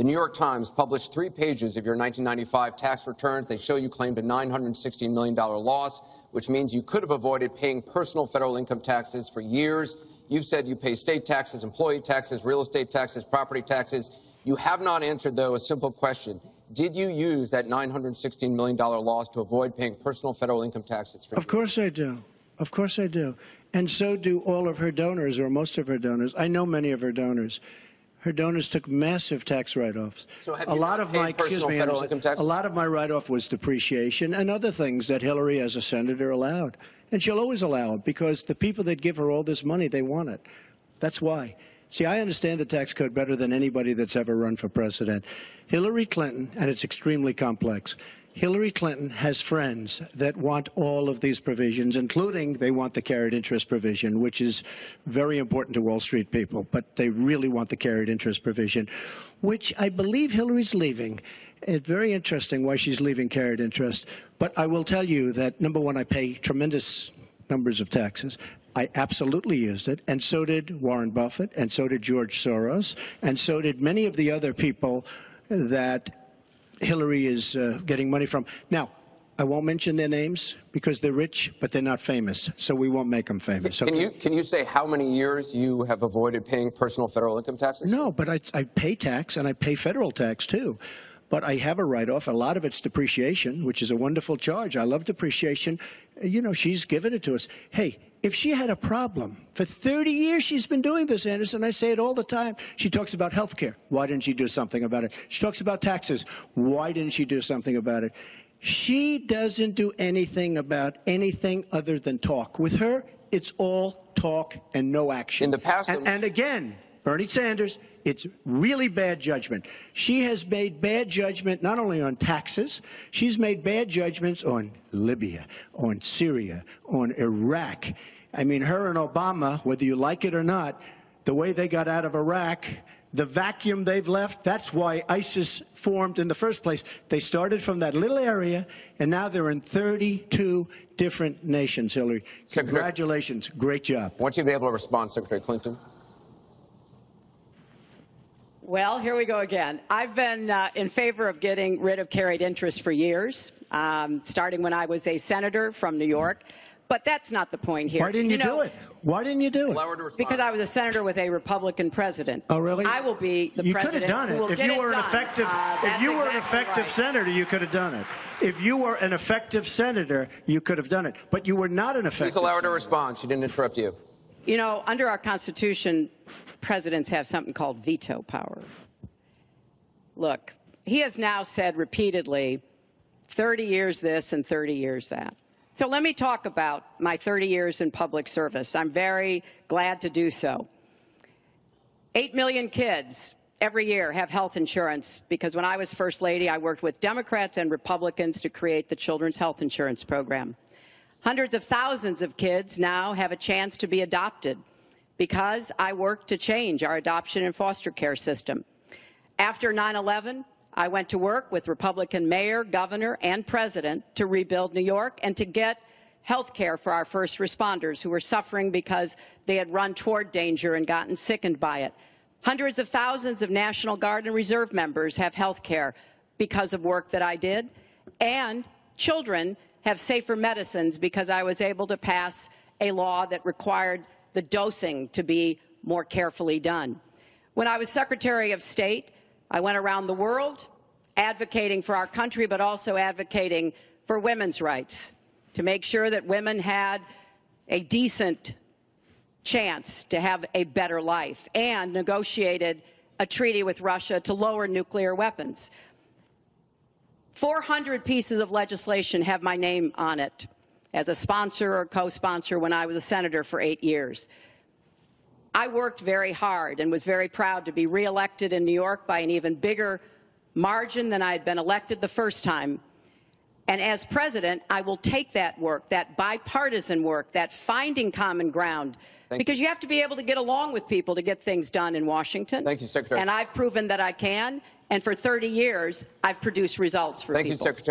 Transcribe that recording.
The New York Times published 3 pages of your 1995 tax returns. They show you claimed a $916 million loss, which means you could have avoided paying personal federal income taxes for years. You've said you pay state taxes, employee taxes, real estate taxes, property taxes. You have not answered, though, a simple question. Did you use that $916 million loss to avoid paying personal federal income taxes for years? Of course I do. Of course I do. And so do all of her donors, or most of her donors. I know many of her donors. Her donors took massive tax write-offs. So have you not paid personal federal income taxes? A lot of my write-off was depreciation and other things that Hillary, as a senator, allowed. And she'll always allow it because the people that give her all this money, they want it. That's why. See, I understand the tax code better than anybody that's ever run for president. Hillary Clinton, and it's extremely complex, Hillary Clinton has friends that want all of these provisions, including they want the carried interest provision, which is very important to Wall Street people, but they really want the carried interest provision, which I believe Hillary's leaving. It's very interesting why she's leaving carried interest. But I will tell you that, number one, I pay tremendous numbers of taxes. I absolutely used it, and so did Warren Buffett, and so did George Soros, and so did many of the other people that Hillary is getting money from. Now, I won't mention their names because they're rich, but they're not famous, so we won't make them famous. Can you say how many years you have avoided paying personal federal income taxes? No, but I pay tax, and I pay federal tax, too. But I have a write-off. A lot of it's depreciation, which is a wonderful charge. I love depreciation. You know, she's given it to us. Hey, if she had a problem, for 30 years she's been doing this, Anderson. I say it all the time. She talks about health care. Why didn't she do something about it? She talks about taxes. Why didn't she do something about it? She doesn't do anything about anything other than talk. With her, it's all talk and no action. In the past, and again, Bernie Sanders, it's really bad judgment. She has made bad judgment not only on taxes, she's made bad judgments on Libya, on Syria, on Iraq. I mean, her and Obama, whether you like it or not, the way they got out of Iraq, the vacuum they've left, that's why ISIS formed in the first place. They started from that little area, and now they're in 32 different nations, Hillary. Congratulations. Great job. I want you to be able to respond, Secretary Clinton. Well, here we go again. I've been in favor of getting rid of carried interest for years, starting when I was a senator from New York. But that's not the point here. Why didn't you do it? Why didn't you do it? Allow her to respond. Because I was a senator with a Republican president. Oh, really? I will be the you president. You could have done it. If you were an effective, senator, you could have done it. If you were an effective senator, you could have done it. But you were not an effective. Please allow her to senator. respond. She didn't interrupt you. You know, under our Constitution, presidents have something called veto power. Look, he has now said repeatedly, 30 years this and 30 years that. So let me talk about my 30 years in public service. I'm very glad to do so. 8 million kids every year have health insurance because when I was First Lady, I worked with Democrats and Republicans to create the Children's Health Insurance Program. Hundreds of thousands of kids now have a chance to be adopted because I worked to change our adoption and foster care system. After 9/11, I went to work with Republican mayor, governor, and president to rebuild New York and to get health care for our first responders who were suffering because they had run toward danger and gotten sickened by it. Hundreds of thousands of National Guard and Reserve members have health care because of work that I did. And children have safer medicines because I was able to pass a law that required the dosing to be more carefully done. When I was Secretary of State, I went around the world advocating for our country, but also advocating for women's rights, to make sure that women had a decent chance to have a better life, and negotiated a treaty with Russia to lower nuclear weapons. 400 pieces of legislation have my name on it as a sponsor or co-sponsor when I was a senator for 8 years. I worked very hard and was very proud to be reelected in New York by an even bigger margin than I had been elected the first time. And as president, I will take that work, that bipartisan work, that finding common ground, because you have to be able to get along with people to get things done in Washington. Thank you, Secretary. And I've proven that I can. And for 30 years, I've produced results for people. Thank you, Secretary.